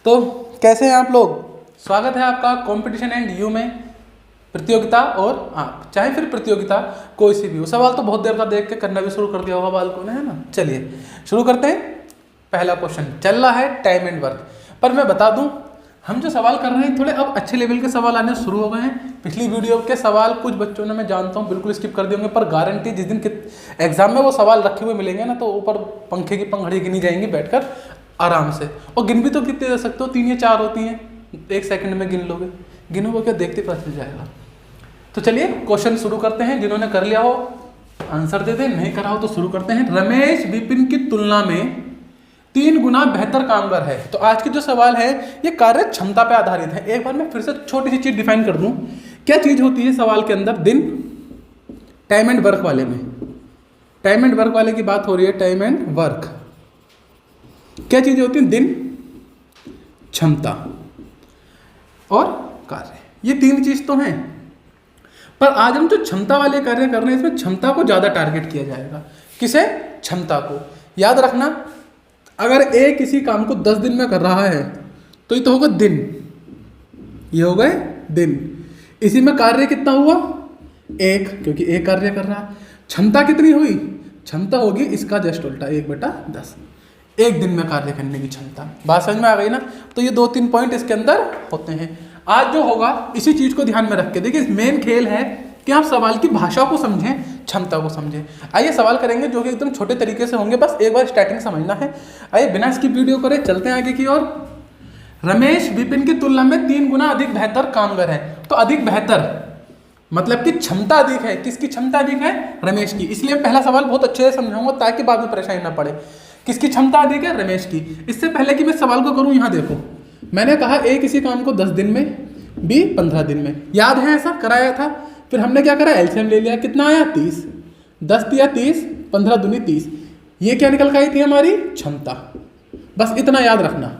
तो कैसे हैं आप लोग। स्वागत है आपका कंपटीशन एंड यू में। प्रतियोगिता और आप चाहे फिर प्रतियोगिता कोई सी भी हो। सवाल तो बहुत देर का देख के करना भी शुरू कर दिया होगा बालकों ने, है ना। चलिए शुरू करते हैं। पहला क्वेश्चन चल रहा है टाइम एंड वर्क पर। मैं बता दूं हम जो सवाल कर रहे हैं थोड़े अब अच्छे लेवल के सवाल आने शुरू हो गए हैं। पिछली वीडियो के सवाल कुछ बच्चों ने, मैं जानता हूँ, बिल्कुल स्किप कर दिए होंगे, पर गारंटी जिस दिन एग्जाम में वो सवाल रखे हुए मिलेंगे ना, तो ऊपर पंखे की पंखड़ी गिनी जाएंगी बैठकर आराम से। और गिन भी तो कितने दे सकते हो, 3 या 4 होती हैं, 1 सेकंड में गिन लोगे। गिनोगे क्या, देखते पता चल जाएगा। तो चलिए क्वेश्चन शुरू करते हैं। जिन्होंने कर लिया हो आंसर दे दे, नहीं करा हो तो शुरू करते हैं। रमेश विपिन की तुलना में 3 गुना बेहतर कामगार है। तो आज की जो सवाल है ये कार्य क्षमता पे आधारित है। एक बार मैं फिर से छोटी सी चीज डिफाइन कर दूं। क्या चीज होती है सवाल के अंदर, दिन, टाइम एंड वर्क वाले में, टाइम एंड वर्क वाले की बात हो रही है। टाइम एंड वर्क क्या चीजें होती हैं, दिन, क्षमता और कार्य, ये 3 चीज तो हैं। पर आज हम जो क्षमता वाले कार्य कर रहे हैं इसमें क्षमता को ज्यादा टारगेट किया जाएगा। किसे, क्षमता को। याद रखना, अगर ए किसी काम को 10 दिन में कर रहा है तो ये तो होगा दिन, ये हो गए दिन। इसी में कार्य कितना हुआ, 1, क्योंकि एक कार्य कर रहा है। क्षमता कितनी हुई, क्षमता होगी इसका जस्ट उल्टा, 1/10, एक दिन में कार्य करने की क्षमता। बात समझ में आ गई ना। तो ये 2-3 पॉइंट इसके अंदर होते हैं। आज जो होगा इसी चीज को ध्यान में रख के देखिए, मेन खेल है कि आप सवाल की भाषा को समझें, क्षमता को समझें। आइए सवाल करेंगे जो कि एकदम छोटे तरीके से होंगे, बस एक बार स्टार्टिंग समझना है। आइए बिना इसकी वीडियो करे चलते हैं आगे की ओर। रमेश विपिन की तुलना में 3 गुना अधिक बेहतर कामगार है। तो अधिक बेहतर मतलब कि क्षमता अधिक है। किसकी क्षमता अधिक है, रमेश की। इसलिए पहला सवाल बहुत अच्छे से समझाऊंगा ताकि बाद में परेशानी ना पड़े। किसकी क्षमता अधिक है, रमेश की। इससे पहले कि मैं सवाल को करूं, यहाँ देखो मैंने कहा ए किसी काम को 10 दिन में, बी 15 दिन में। याद है ऐसा कराया था। फिर हमने क्या करा, एलसीएम ले लिया, कितना आया 30, 10 दिया 30, 15 दूनी 30। ये क्या निकल के आई थी हमारी, क्षमता। बस इतना याद रखना।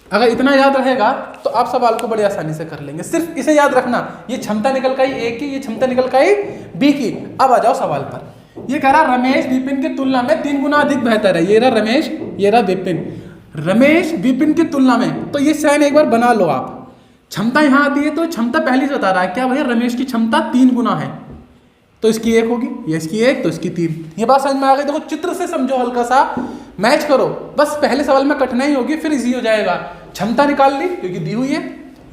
अगर इतना याद रहेगा तो आप सवाल को बड़ी आसानी से कर लेंगे। सिर्फ इसे याद रखना, ये क्षमता निकल के आई ए की, ये क्षमता निकल के आई बी की। अब आ जाओ सवाल पर। ये कह रहा रमेश विपिन की तुलना में 3 गुना अधिक बेहतर है। ये रहा रमेश, ये रहा विपिन। रमेश विपिन की तुलना में, तो ये साइन एक बार बना लो आप। क्षमता यहां आती है तो क्षमता पहले से बता रहा है क्या भैया, रमेश की क्षमता 3 गुना है, तो इसकी 1 होगी, ये इसकी 1 तो इसकी 3। ये बात समझ में आ गई। देखो चित्र से समझो, हल्का सा मैच करो। बस पहले सवाल में कठिनाई होगी, फिर इजी हो जाएगा। क्षमता निकाल ली क्योंकि दी हुई है।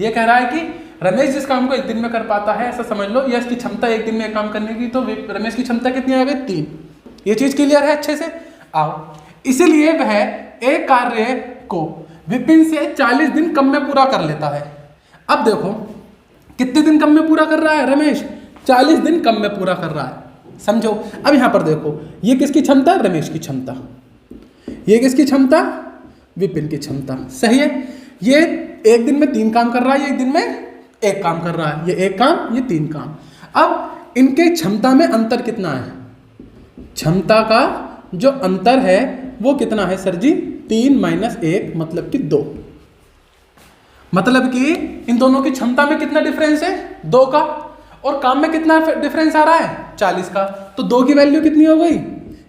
ये कह रहा है कि रमेश जिस काम को 1 दिन में कर पाता है, ऐसा समझ लो, या इसकी क्षमता 1 दिन में एक काम करने की, तो रमेश की क्षमता कितनी आ गई, 3। ये चीज क्लियर है अच्छे से। आओ, इसीलिए वह एक कार्य को विपिन से 40 दिन कम में पूरा कर लेता है। अब देखो कितने दिन कम में पूरा कर रहा है रमेश, 40 दिन कम में पूरा कर रहा है। समझो। अब यहां पर देखो, ये किसकी क्षमता, रमेश की क्षमता। ये किसकी क्षमता, विपिन की क्षमता। सही है। ये 1 दिन में 3 काम कर रहा है, ये 1 दिन में 1 काम कर रहा है। ये 1 काम, ये 3 काम। अब इनके क्षमता में अंतर कितना है, क्षमता का जो अंतर है वो कितना है सर जी, 3 - 1 मतलब कि 2। मतलब कि इन दोनों की क्षमता में कितना डिफरेंस है, 2 का। और काम में कितना डिफरेंस आ रहा है, 40 का। तो 2 की वैल्यू कितनी हो गई,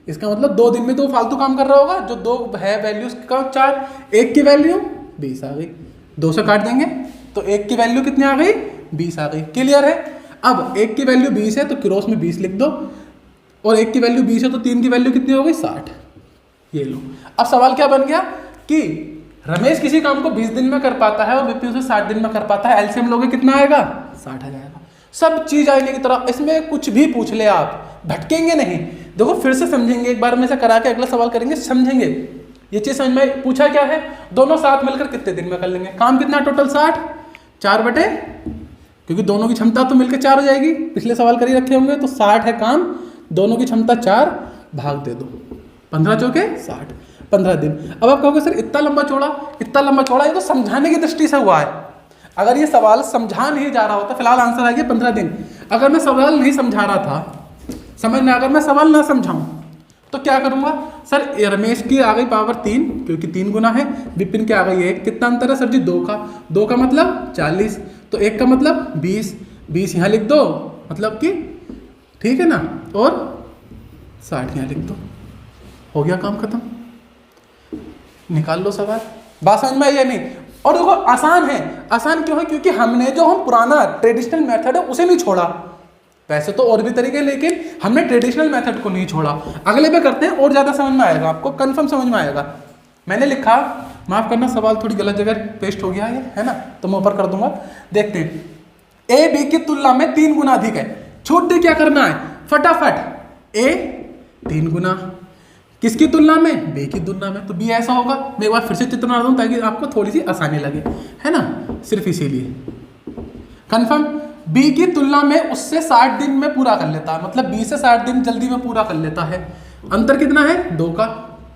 इसका मतलब 2 दिन में 2 फालतू काम कर रहा होगा। जो 2 है वैल्यू का 4, 1 की वैल्यू 20 आ गई। 2 से काट देंगे तो 1 की वैल्यू कितनी आ गई, 20 आ गई। क्लियर है। अब 1 की वैल्यू 20 है तो क्रॉस में 20 लिख दो, और 1 की वैल्यू 20 है तो 3 की वैल्यू कितनी हो गई, 60। ये लो। अब सवाल क्या बन गया कि रमेश किसी काम को 20 दिन में कर पाता है और विपिन उसे 60 दिन में कर पाता है। एलसीएम लोगे कितना आएगा, 60 आ जाएगा। सब चीज आने की तरह, इसमें कुछ भी पूछ ले आप भटकेंगे नहीं। देखो फिर से समझेंगे, एक बार में से करा के अगला सवाल करेंगे, समझेंगे। ये चीज समझ में, पूछा क्या है, दोनों साथ मिलकर कितने दिन में कर लेंगे। काम कितना टोटल, 60, 4 बटे, क्योंकि दोनों की क्षमता तो मिलकर 4 हो जाएगी, पिछले सवाल कर ही रखे होंगे। तो 60 है काम, दोनों की क्षमता 4, भाग दे दो, 15 चौके 60, 15 दिन। अब आप कहोगे सर इतना लंबा चौड़ा, ये तो समझाने की दृष्टि से हुआ है। अगर ये सवाल समझा नहीं जा रहा होता, फिलहाल आंसर आ गया 15 दिन। अगर मैं सवाल नहीं समझा रहा था, समझ में, अगर मैं सवाल ना समझाऊं तो क्या करूंगा, सर रमेश की आ गई पावर 3 क्योंकि 3 गुना है, विपिन की आ गई 1। कितना अंतर है सर जी, 2 का मतलब 40, तो 1 का मतलब 20, 20 यहाँ लिख दो, मतलब कि ठीक है ना, और 60 यहाँ लिख दो, हो गया काम खत्म। निकाल लो सवाल। बात समझ में आई या नहीं? और देखो आसान है, आसान क्यों है? क्योंकि हमने जो हम पुराना ट्रेडिशनल मेथड है उसे नहीं छोड़ा। वैसे तो और भी तरीके हैं, लेकिन हमने ट्रेडिशनल मेथड को नहीं छोड़ा। अगले पे करते हैं और ज़्यादा समझ में आएगा, आपको कंफर्म समझ में आएगा। मैंने लिखा, माफ करना सवाल थोड़ी गलत जगह पेस्ट हो गया है ना, तो मैं ऊपर कर दूंगा। देखते हैं, ए बी की तुलना में 3 गुना अधिक है। छोटे क्या करना है फटाफट, ए 3 गुना किसकी तुलना में? बी की तुलना में। तो बी ऐसा होगा, मैं एक बार फिर से चित्र बना दूं ताकि आपको थोड़ी सी आसानी लगे, है ना, सिर्फ इसीलिए। कंफर्म, बी की तुलना में उससे 60 दिन में पूरा कर लेता है, मतलब बी से 60 दिन जल्दी में पूरा कर लेता है। अंतर कितना है? 2 का,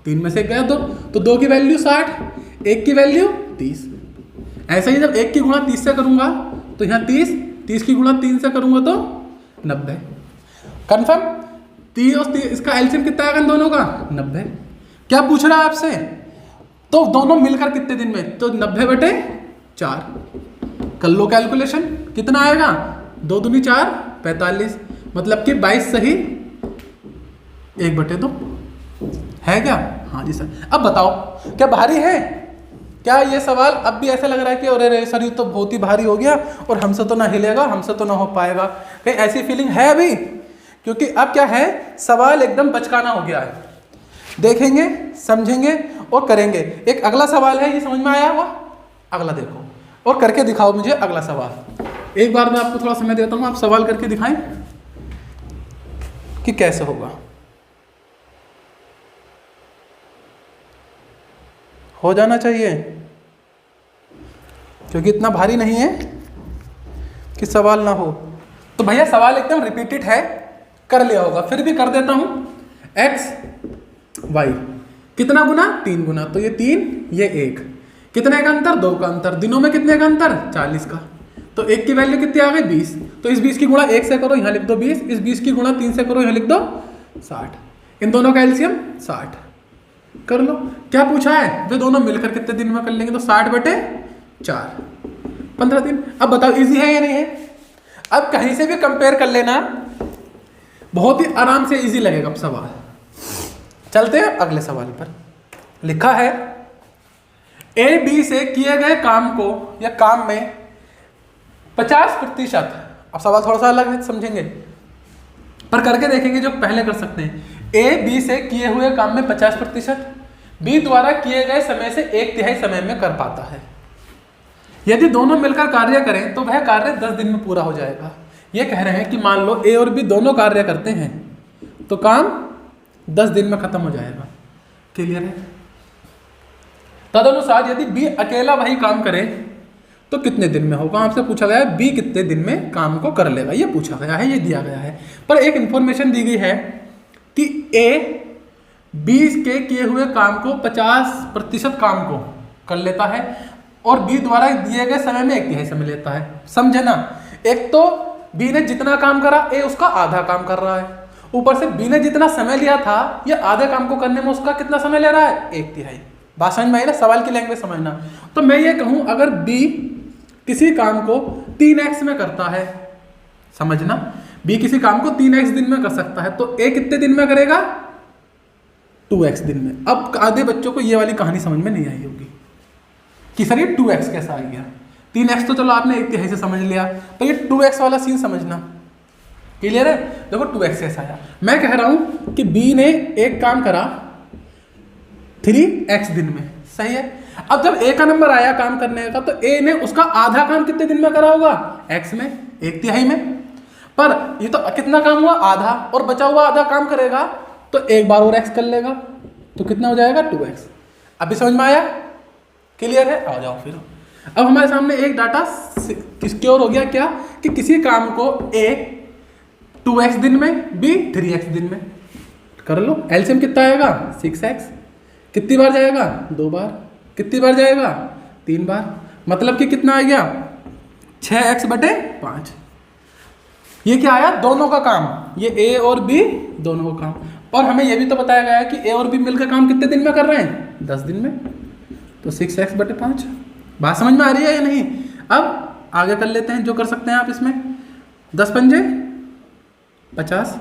3 में से गया 2, तो 2 की वैल्यू 60, 1 की वैल्यू 30। ऐसे ही जब 1 की गुणा 30 से करूंगा तो यहाँ 30, 30 की गुणा 3 से करूंगा तो 90। कंफर्म, 30 और 30 इसका एलसीएम कितना आएगा दोनों का? 90। क्या पूछ रहा है आपसे? तो दोनों मिलकर कितने दिन में? तो 90/4 कर लो कैलकुलेशन, कितना आएगा? 2 दूनी 4, 45, मतलब कि 22 सही 1/2 है क्या? हाँ जी सर। अब बताओ क्या भारी है? क्या ये सवाल अब भी ऐसा लग रहा है कि अरे सर ये तो बहुत ही भारी हो गया और हमसे तो ना हिलेगा, हमसे तो ना हो पाएगा, कहीं ऐसी फीलिंग है अभी? क्योंकि अब क्या है, सवाल एकदम बचकाना हो गया है। देखेंगे, समझेंगे और करेंगे। एक अगला सवाल है, ये समझ में आया होगा? अगला देखो और करके दिखाओ मुझे अगला सवाल। एक बार मैं आपको थोड़ा समय देता हूँ, आप सवाल करके दिखाएं कि कैसे होगा। हो जाना चाहिए, क्योंकि इतना भारी नहीं है कि सवाल ना हो। तो भैया सवाल एकदम रिपीटेड है, कर लिया होगा, फिर भी कर देता हूं। x y कितना गुना? 3 गुना, तो ये 3 ये 1, कितने का अंतर? 2 का अंतर। दिनों में कितने का अंतर? 40 का। तो 1 की वैल्यू कितनी आ गई? 20। तो इस 20 की गुणा 1 से करो, यहाँ लिख दो 20। इस 20 की गुणा 3 से करो, यहाँ लिख दो 60। इन दोनों का एलसीएम 60 कर लो। क्या पूछा है? वे दोनों मिलकर कितने दिन में कर लेंगे? तो 60/4 15 दिन। अब बताओ इजी है या नहीं है? अब कहीं से भी कंपेयर कर लेना, बहुत ही आराम से इजी लगेगा अब सवाल। चलते हैं अगले सवाल पर। लिखा है ए बी से किए गए काम को या काम में 50%, अब सवाल थोड़ा सा अलग है, समझेंगे पर करके देखेंगे जो पहले कर सकते हैं। ए बी से किए हुए काम में 50% बी द्वारा किए गए समय से 1/3 समय में कर पाता है। यदि दोनों मिलकर कार्य करें तो वह कार्य 10 दिन में पूरा हो जाएगा। ये कह रहे हैं कि मान लो ए और बी दोनों कार्य करते हैं तो काम 10 दिन में खत्म हो जाएगा। क्लियर है? तदनुसार यदि बी अकेला वही काम करे तो कितने दिन में होगा? आपसे पूछा गया है बी कितने दिन में काम को कर लेगा, ये पूछा गया है, ये दिया गया है। पर एक इंफॉर्मेशन दी गई है कि ए बी के किए हुए काम को 50% काम को कर लेता है और बी द्वारा दिए गए समय में 1/3 समय लेता है। समझे ना? एक तो बी ने जितना काम करा, ए उसका आधा काम कर रहा है, ऊपर से बी ने जितना समय लिया था ये आधे काम को करने में उसका कितना समय ले रहा है? 1/3। बात समझ में आई ना? सवाल की लैंग्वेज समझना। तो मैं ये कहूं अगर बी किसी काम को 3x में करता है, समझना, बी किसी काम को 3x दिन में कर सकता है तो ए कितने दिन में करेगा? 2x दिन में। अब आधे बच्चों को ये वाली कहानी समझ में नहीं आई होगी कि सर ये 2x कैसा आ गया। 3x तो चलो आपने 1/3 से समझ लिया, पर ये 2x वाला सीन समझना। क्लियर है? देखो 2x कैसा आया। मैं कह रहा हूं कि बी ने एक काम करा 3x दिन में, सही है। अब जब ए का नंबर आया काम करने का तो ए ने उसका आधा काम कितने दिन में करा होगा? x में, 1/3 में। पर ये तो कितना काम हुआ? आधा, और बचा हुआ आधा काम करेगा तो एक बार और x कर लेगा तो कितना हो जाएगा? 2x। अभी समझ में आया? क्लियर है? आ जाओ फिर। अब हमारे सामने एक डाटा सिक्योर हो गया, क्या कि किसी काम को a 2x दिन में, b 3x दिन में कर लो। एलसीएम कितना आएगा? 6x। कितनी बार जाएगा? 2 बार। कितनी बार जाएगा? 3 बार। मतलब कि कितना आ गया? 6x/5। ये क्या आया? दोनों का काम, ये a और b दोनों का काम। और हमें यह भी तो बताया गया है कि a और b मिलकर काम कितने दिन में कर रहे हैं? 10 दिन में। तो 6x/5। बात समझ में आ रही है या नहीं? अब आगे कर लेते हैं जो कर सकते हैं आप इसमें। 10 पंजे 50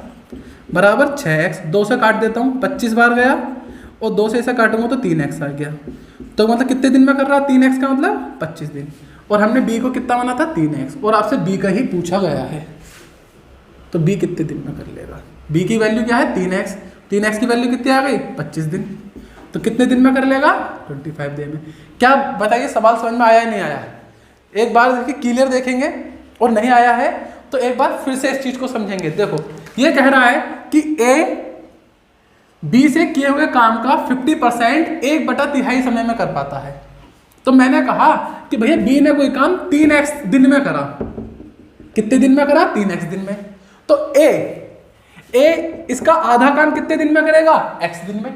बराबर 6x, 2 से काट देता हूँ, 25 बार गया और 2 से ऐसा काटूंगा तो 3x आ गया। तो मतलब कितने दिन में कर रहा है 3x का मतलब 25 दिन। और हमने b को कितना माना था 3x, और आपसे b का ही पूछा गया है, तो b कितने दिन में कर लेगा। b की वैल्यू क्या है 3x, 3x की वैल्यू कितनी आ गई 25 दिन, तो कितने दिन में कर लेगा 25 दिन में। क्या बताइए सवाल समझ में आया या नहीं आया। एक बार देखिए क्लियर देखेंगे, और नहीं आया है तो एक बार फिर से इस चीज को समझेंगे। देखो ये कह रहा है कि a b से किए हुए काम का 50% 1/3 समय में कर पाता है। तो मैंने कहा कि भैया b ने कोई काम 3x दिन में करा, कितने दिन में करा 3x दिन में, तो a इसका आधा काम कितने दिन में करेगा x दिन में।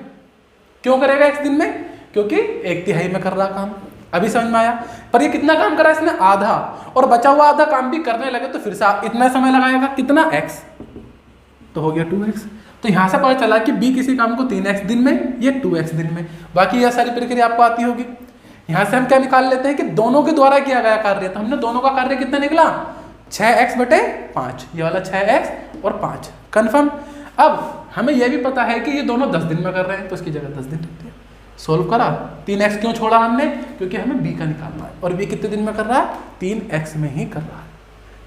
क्यों करेगा x दिन में, क्योंकि 1/3 में कर रहा काम। अभी समझ में आया। पर ये कितना काम करा इसने आधा, और बचा हुआ आधा काम भी करने लगे तो फिर से इतना समय लगाएगा, कितना x, तो हो गया 2x। तो यहां से पता चला कि b किसी काम को 3x दिन में, ये 2x दिन में। बाकी यह सारी प्रक्रिया आपको आती होगी। यहां से हम क्या निकाल लेते हैं कि दोनों के द्वारा किया गया कार्य, तो हमने दोनों का कार्य कितना निकला 6x/5, ये वाला 6x और 5 कन्फर्म। अब हमें यह भी पता है कि ये दोनों 10 दिन में कर रहे हैं, तो इसकी जगह 10 दिन रखते हैं। सोल्व करा, 3x क्यों छोड़ा हमने, क्योंकि हमें b का निकालना है, और b कितने दिन में कर रहा है 3x में ही कर रहा है।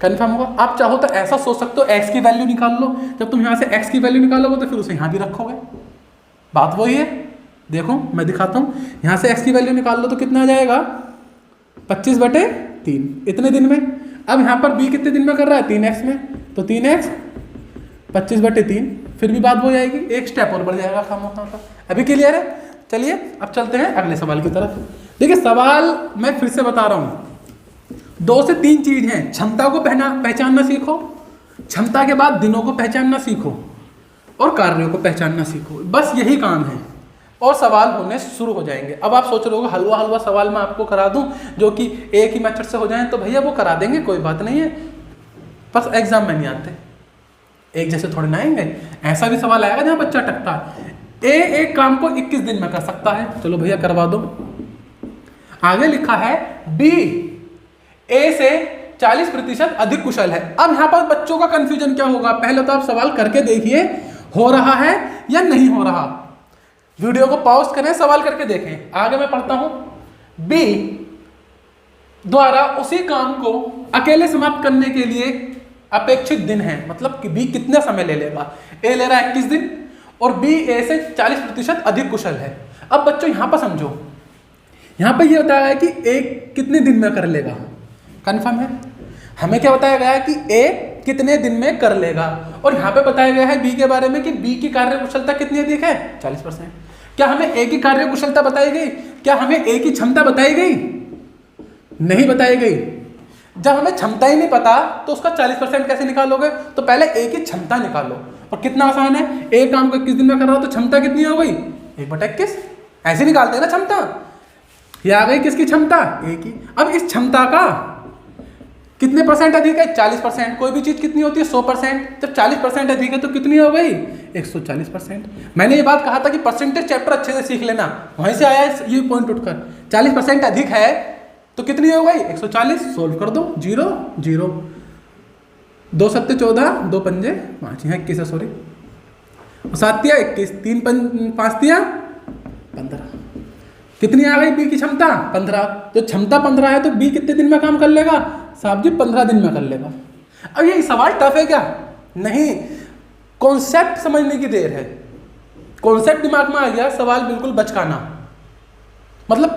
कन्फर्म हुआ। आप चाहो तो ऐसा सोच सकते हो x की वैल्यू निकाल लो, जब तुम यहाँ से x की वैल्यू निकालोगे तो फिर उसे यहाँ भी रखोगे, बात वही है। देखो मैं दिखाता हूँ, यहाँ से x की वैल्यू निकाल लो तो कितना आ जाएगा 25/3 इतने दिन में। अब यहाँ पर b कितने दिन में कर रहा है 3x में, तो 3x 25/3, फिर भी बात हो जाएगी, एक स्टेप और बढ़ जाएगा काम वहाँ पर। अभी क्लियर है। चलिए अब चलते हैं अगले सवाल की तरफ। देखिए सवाल मैं फिर से बता रहा हूँ, 2 से 3 चीज हैं। क्षमता को पहचानना सीखो, क्षमता के बाद दिनों को पहचानना सीखो, और कार्यों को पहचानना सीखो। बस यही काम है, और सवाल होने शुरू हो जाएंगे। अब आप सोच रहे हो हलवा सवाल मैं आपको करा दूं जो कि एक ही मेथड से हो जाए, तो भैया वो करा देंगे, कोई बात नहीं है, बस एग्जाम में नहीं आते, एक जैसे थोड़े ना आएंगे। ऐसा भी सवाल आएगा जहां बच्चा टकता है। एक काम को 21 दिन में कर सकता है, चलो भैया करवा दो। आगे लिखा है B A से 40% अधिक कुशल है। अब यहाँ पर बच्चों का कंफ्यूजन क्या होगा, पहले तो आप सवाल करके देखिए हो रहा है या नहीं हो रहा। वीडियो को पॉज करें, सवाल करके देखें। आगे मैं पढ़ता हूं, B द्वारा उसी काम को अकेले समाप्त करने के लिए अपेक्षित दिन है, मतलब कि B कितना समय ले लेगा। A ले रहा है 21 दिन, और B A से 40% अधिक कुशल है। अब बच्चों यहां पर समझो, यहां पर यह बताया है कि A कितने दिन में कर लेगा, कंफर्म है। हमें क्या बताया गया है कि A कितने दिन में कर लेगा, और यहां पे बताया गया है B के बारे में कि B की कार्य कुशलता कितनी अधिक है 40%। क्या हमें A की कार्य कुशलता बताई गई, क्या हमें A की क्षमता बताई गई, नहीं बताई गई। जब हमें क्षमता ही नहीं पता तो उसका 40% कैसे निकालोगे, तो पहले A की क्षमता निकालो, और कितना आसान है, A काम को 21 दिन में कर रहा हो तो क्षमता कितनी हो गई 1/21, ऐसे निकालते हैं ना क्षमता। ये आ गई किसकी क्षमता A की। अब इस क्षमता का कितने परसेंट अधिक है 40%। कोई भी चीज कितनी होती है 100%, जब 40% अधिक है तो कितनी हो गई 140%। मैंने ये बात कहा था कि परसेंटेज चैप्टर अच्छे से सीख लेना, वहीं से आया ये पॉइंट उठकर। 40% अधिक है तो कितनी हो गई 140, सोल्व कर दो, 0 0, 2 7 14, 2 5 5, यहाँ 21 है सॉरी, 7 तिया 21, 3 5 तिया 15। कितनी आ गई बी की क्षमता 15। जो क्षमता 15 है तो बी कितने दिन में काम कर लेगा साहब जी 15 दिन में कर लेगा। अब ये सवाल टफ है क्या, नहीं, कॉन्सेप्ट समझने की देर है। कॉन्सेप्ट दिमाग में आ गया, सवाल बिल्कुल बचकाना, मतलब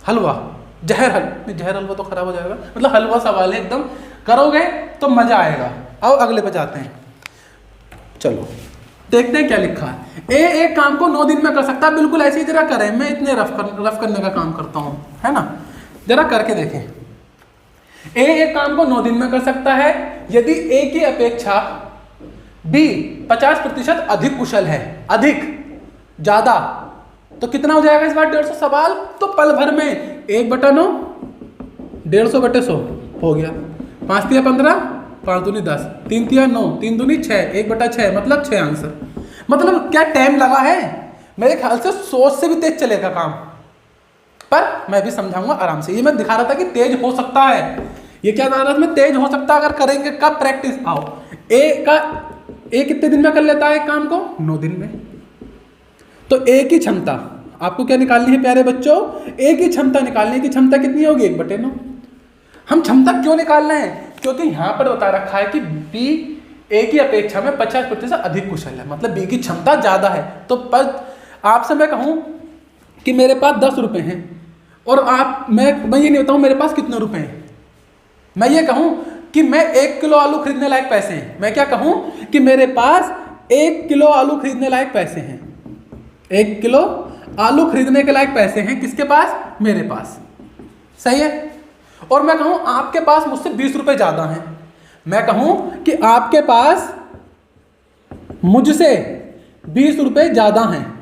हलवा, जहर हलवा तो खराब हो जाएगा, मतलब हलवा सवाल है एकदम, करोगे तो मजा आएगा। आओ अगले पे जाते हैं, चलो देखते हैं क्या लिखा है। एक काम को 9 दिन में कर सकता है, बिल्कुल ऐसे ही जरा करें, मैं इतने रफ करने का काम करता हूं, है ना, जरा करके देखें। एक काम को 9 दिन में कर सकता है यदि A की अपेक्षा B 50% अधिक कुशल है, अधिक ज्यादा, तो कितना हो जाएगा इस बार 150 सवाल, तो पल भर में 1/9 150/100 हो गया, 5 तिया 15, 5 दूनी 10, 3 तिया 9, 3 दूनी 6, 1/6, मतलब 6 आंसर। मतलब क्या टाइम लगा है, मेरे ख्याल से सोच से भी तेज चलेगा काम, पर मैं भी समझाऊंगा आराम से। ये मैं दिखा रहा था कि तेज हो सकता है, ये क्या बता रहा था मैं, तेज हो सकता है अगर करेंगे। कब प्रैक्टिस, आओ ए कितने दिन में कर लेता है काम को 9 दिन में। तो ए की क्षमता आपको क्या निकालनी है प्यारे बच्चों? ए की क्षमता निकालनी है। की क्षमता कितनी होगी? 1/9। हम क्षमता क्यों निकाल रहे हैं? क्योंकि यहाँ पर बता रखा है कि बी ए की अपेक्षा में 50% अधिक कुशल है, मतलब बी की क्षमता ज़्यादा है। तो आपसे मैं कहूँ कि मेरे पास 10 रुपये हैं और मैं ये नहीं बताऊँ मेरे पास कितने रुपए हैं। मैं ये कहूँ कि मैं 1 किलो आलू खरीदने लायक पैसे हैं। मैं क्या कहूँ कि मेरे पास 1 किलो आलू खरीदने लायक पैसे हैं। 1 किलो आलू खरीदने के लायक पैसे हैं किसके पास? मेरे पास। सही है। और मैं कहूँ आपके पास मुझसे 20 रुपये ज़्यादा हैं। मैं कहूँ कि आपके पास मुझसे 20 रुपये ज़्यादा हैं।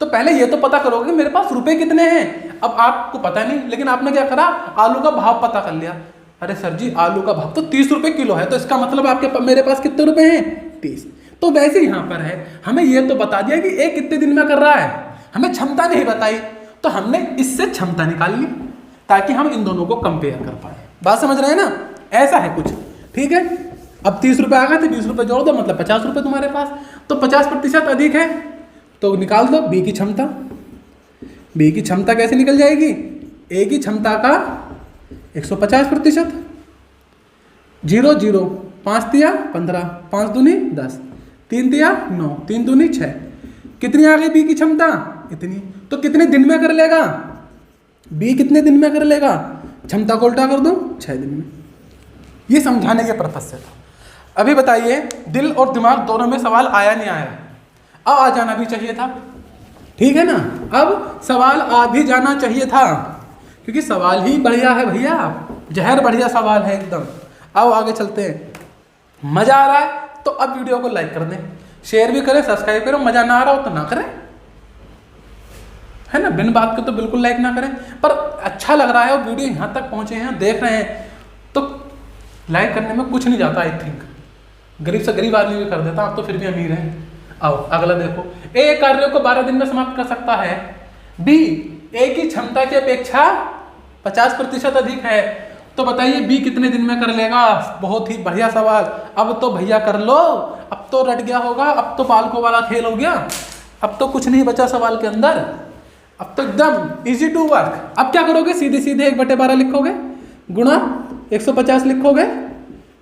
तो पहले ये तो पता करोगे कि मेरे पास रुपए कितने हैं। अब आपको पता नहीं, लेकिन आपने क्या करा? आलू का भाव पता कर लिया। अरे सर जी आलू का भाव तो 30 रुपये किलो है, तो इसका मतलब मेरे पास कितने रुपए हैं? 30। तो वैसे यहाँ पर है, हमें ये तो बता दिया कि ए कितने दिन में कर रहा है, हमें क्षमता नहीं बताई, तो हमने इससे क्षमता निकाल ली ताकि हम इन दोनों को कंपेयर कर पाए। बात समझ रहे हैं ना? ऐसा है कुछ। ठीक है। अब 30 रुपये आ गए थे, 20 रुपये जोड़ दो, मतलब 50 रुपये तुम्हारे पास। तो 50% अधिक है, तो निकाल दो बी की क्षमता। बी की क्षमता कैसे निकल जाएगी? ए की क्षमता का 150%। 0 0 5 तिया 15, 5 दूनी 10, 3 तिया 9, 3 दूनी 6। कितनी आ गई बी की क्षमता? इतनी। तो कितने दिन में कर लेगा बी? कितने दिन में कर लेगा? क्षमता को उल्टा कर दो, 6 दिन में। ये समझाने के पर्पज से था। अभी बताइए, दिल और दिमाग दोनों में सवाल आया नहीं आया? अब आ जाना भी चाहिए था। ठीक है ना? अब सवाल आ भी जाना चाहिए था, क्योंकि सवाल ही बढ़िया है भैया, जहर बढ़िया सवाल है एकदम। अब आगे चलते हैं। मजा आ रहा है तो अब वीडियो को लाइक कर दें, शेयर भी करें, सब्सक्राइब करें। मजा ना आ रहा हो तो ना करें, है ना? बिन बात के तो बिल्कुल लाइक ना करें, पर अच्छा लग रहा है और वीडियो यहाँ तक पहुँचे हैं, देख रहे हैं, तो लाइक करने में कुछ नहीं जाता। आई थिंक गरीब से गरीब आदमी भी कर देता, आप तो फिर भी अमीर हैं। आओ अगला देखो। ए कार्यों को 12 दिन में समाप्त कर सकता है। बी ए की क्षमता की अपेक्षा 50% अधिक है। तो बताइए बी कितने दिन में कर लेगा? बहुत ही बढ़िया सवाल। अब तो भैया कर लो, अब तो रट गया होगा, अब तो बालकों वाला खेल हो गया, अब तो कुछ नहीं बचा सवाल के अंदर, अब तो एकदम इजी टू वर्क। अब क्या करोगे? सीधे सीधे 1/12 लिखोगे, गुणा 150 लिखोगे,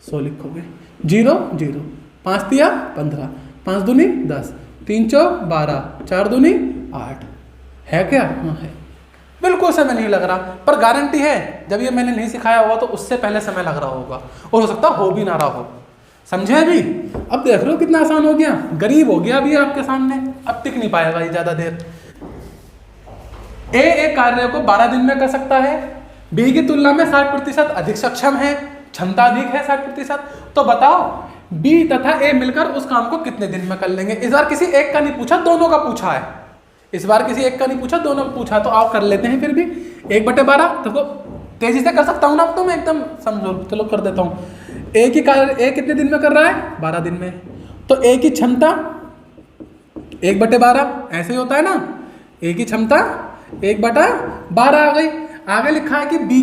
100 लिखोगे, 0 0 5 तिया 15, 5 दूनी 10, 3 चौक 12, 4 दूनी 8। है क्या? हाँ है। बिल्कुल समय नहीं लग रहा, पर गारंटी है जब ये मैंने नहीं सिखाया होगा तो उससे पहले समय लग रहा होगा, और हो सकता हो भी ना रहा हो। समझे? अभी अब देख रहे हो कितना आसान हो गया, गरीब हो गया अभी आपके सामने, अब टिक नहीं पाएगा ये ज़्यादा देर। ए एक कार्य को 12 दिन में कर सकता है, बी की तुलना में 60% अधिक सक्षम है, क्षमता अधिक है 60%। तो बताओ बी तथा ए मिलकर उस काम को कितने दिन में कर लेंगे? इस बार किसी एक का नहीं पूछा, दोनों का पूछा है। इस बार किसी एक का नहीं पूछा, दोनों का पूछा। तो आप कर लेते हैं फिर भी 1/12। तो तेजी से कर सकता हूँ ना, अब तो मैं एकदम समझो, चलो कर देता हूँ। ए कितने दिन में कर रहा है? 12 दिन में। तो ए की क्षमता 1/12 ऐसे ही होता है ना। ए की क्षमता 1/12 आ गई। आगे लिखा है कि बी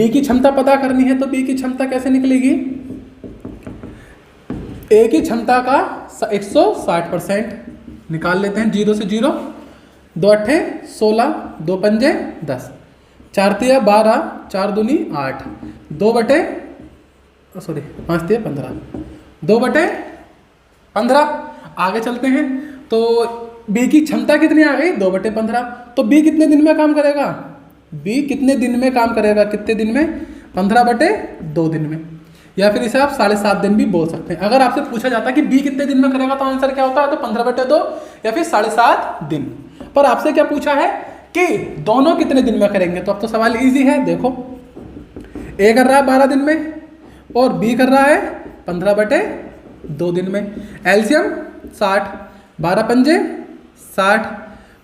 की क्षमता पता करनी है, तो बी की क्षमता कैसे निकलेगी? ए की क्षमता का 160% निकाल लेते हैं। 0 से 0, 2 अट्ठे 16, 2 पंजे 10, 4 तिया 12, 4 दूनी 8, 5 तिया 15, 2/15। आगे चलते हैं। तो बी की क्षमता कितनी आ गई? 2/15। तो बी कितने दिन में काम करेगा? बी कितने दिन में काम करेगा? कितने दिन में? 15/2 दिन में, या फिर इसे आप 7.5 दिन भी बोल सकते हैं। अगर आपसे पूछा जाता है कि बी कितने दिन में करेगा तो आंसर क्या होता है? तो 15/2 या फिर 7.5 दिन। पर आपसे क्या पूछा है कि दोनों कितने दिन में करेंगे? तो अब तो सवाल इजी है। देखो ए कर रहा है 12 दिन में और बी कर रहा है 15/2 दिन में। एलसीएम 60, 12 पंजे 60,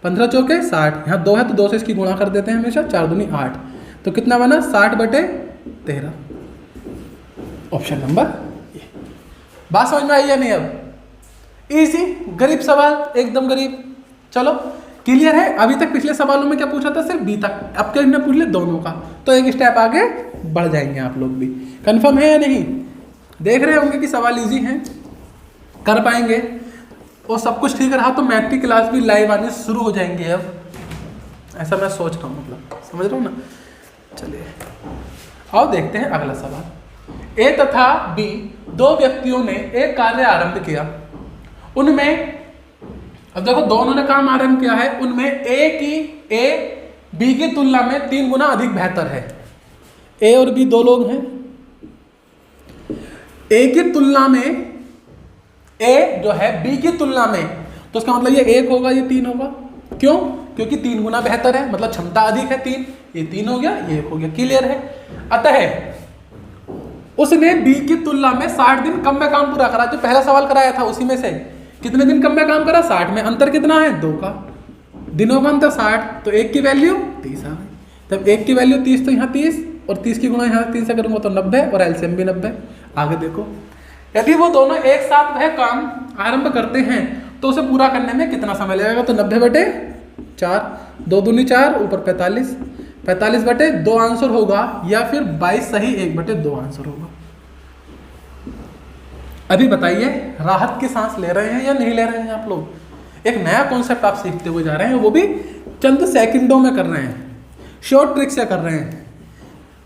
15 चौके 60, यहाँ 2 है तो 2 से इसकी गुणा कर देते हैं हमेशा, 4 दूनी 8। तो कितना बना? 60/13। Option number A. बात समझ में आई या नहीं? अब इजी, गरीब सवाल, एकदम गरीब। चलो क्लियर है। अभी तक पिछले सवालों में क्या पूछा था? सिर्फ बी तक। अब क्या इनमें पूछ ले दोनों का, तो एक स्टेप आगे बढ़ जाएंगे आप लोग भी। कंफर्म है या नहीं? देख रहे होंगे कि सवाल इजी हैं, कर पाएंगे। और सब कुछ ठीक रहा तो मैथ की क्लास भी लाइव आने शुरू हो जाएंगे अब। ऐसा मैं सोच रहा हूँ, मतलब समझ रहा हूँ ना। चलिए आओ देखते हैं अगला सवाल। ए तथा बी दो व्यक्तियों ने एक कार्य आरंभ किया। उनमें, अब देखो दोनों ने काम आरंभ किया है, उनमें ए बी की तुलना में 3 गुना अधिक बेहतर है। ए और बी दो लोग हैं। ए की तुलना में, ए जो है बी की तुलना में, तो उसका मतलब ये 1 होगा, ये 3 होगा। क्यों? क्योंकि 3 गुना बेहतर है, मतलब क्षमता अधिक है 3। ये 3 हो गया, ये 1 हो गया, क्लियर है। अतः उसने बी की तुलना में 60 दिन कम में काम पूरा करा। जो पहला सवाल कराया था उसी में से कितने दिन कम में काम करा? 60 में। अंतर कितना है? 2 का। दिनों का अंतर 60, तो 1 की वैल्यू 30 आ गई। तब 1 की वैल्यू 30, तो यहाँ 30, और 30 की गुणा यहाँ 3 से करूंगा तो 90, और एलसीएम भी 90। आगे देखो, यदि वो दोनों एक साथ वह काम आरंभ करते हैं तो उसे पूरा करने में कितना समय लगेगा? तो 90/4, 2 दूनी 4, ऊपर 45, 45/2 आंसर होगा, या फिर 22 सही 1/2 आंसर होगा। अभी बताइए, राहत की सांस ले रहे हैं या नहीं ले रहे हैं आप लोग? एक नया कॉन्सेप्ट आप सीखते हुए जा रहे हैं, वो भी चंद सेकंडों में कर रहे हैं, शॉर्ट ट्रिक से कर रहे हैं।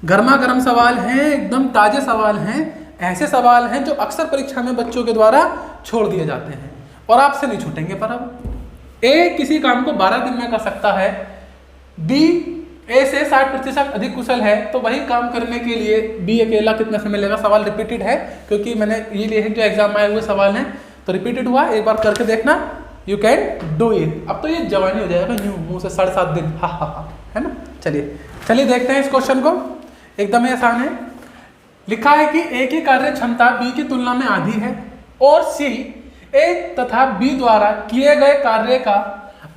गर्मा गर्म सवाल हैं, एकदम ताजे सवाल हैं, ऐसे सवाल हैं जो अक्सर परीक्षा में बच्चों के द्वारा छोड़ दिए जाते हैं और आपसे नहीं छूटेंगे। पर अब ए किसी काम को 12 दिन में कर सकता है, बी ए से 60% अधिक कुशल है, तो वही काम करने के लिए बी अकेला कितना समय लेगा? सवाल रिपीटेड है, क्योंकि मैंने ये लिए हैं जो एग्जाम में आए हुए सवाल हैं, तो रिपीटेड हुआ। एक बार करके देखना, यू कैन डू इट। अब तो ये जवानी हो जाएगा यूं मुंह से, 7.5 दिन, हा, है ना। चलिए देखते हैं इस क्वेश्चन को, एकदम ही आसान है। लिखा है कि ए की कार्य क्षमता बी की तुलना में आधी है और सी ए तथा बी द्वारा किए गए कार्य का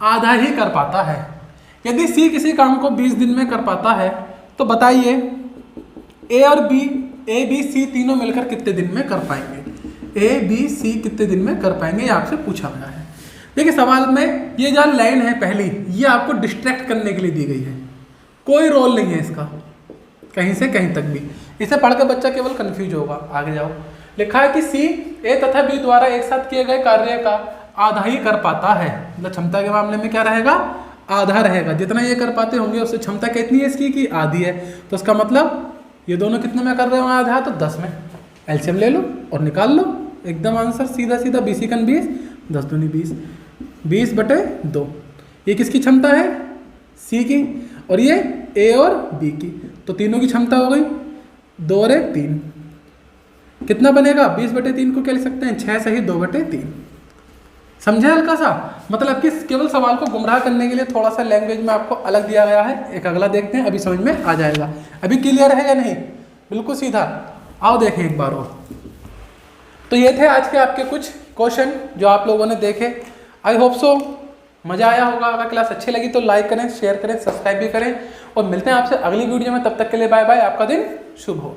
आधा ही कर पाता है। यदि सी किसी काम को 20 दिन में कर पाता है तो बताइए ए और बी, ए बी सी तीनों मिलकर कितने दिन में कर पाएंगे? ए बी सी कितने दिन में कर पाएंगे, ये आपसे पूछा गया है। देखिए सवाल में ये जो लाइन है पहली, ये आपको डिस्ट्रैक्ट करने के लिए दी गई है, कोई रोल नहीं है इसका कहीं से कहीं तक भी। इसे पढ़कर बच्चा केवल कंफ्यूज होगा। आगे जाओ, लिखा है कि सी ए तथा बी द्वारा एक साथ किए गए कार्य का आधा ही कर पाता है। मतलब क्षमता के मामले में क्या रहेगा? आधा रहेगा। जितना ये कर पाते होंगे उससे क्षमता कितनी है इसकी कि आधी है। तो इसका मतलब ये दोनों कितने में कर रहे हो? आधा, तो 10 में। एलसीएम ले लो और निकाल लो, एकदम आंसर सीधा सीधा। 20 × 20, 10 दूनी 20, 20/2। ये किसकी क्षमता है? सी की, और ये ए और बी की। तो तीनों की क्षमता हो गई 2 और 1 3। कितना बनेगा? 20/3 को क्या लिख सकते हैं? 6 सही 2/3। समझे हल्का सा? मतलब कि केवल सवाल को गुमराह करने के लिए थोड़ा सा लैंग्वेज में आपको अलग दिया गया है। एक अगला देखते हैं, अभी समझ में आ जाएगा। अभी क्लियर है या नहीं? बिल्कुल सीधा। आओ देखें एक बार और। तो ये थे आज के आपके कुछ क्वेश्चन जो आप लोगों ने देखे। आई होप सो मज़ा आया होगा। अगर क्लास अच्छी लगी तो लाइक करें, शेयर करें, सब्सक्राइब भी करें, और मिलते हैं आपसे अगली वीडियो में। तब तक के लिए बाय बाय। आपका दिन शुभ हो।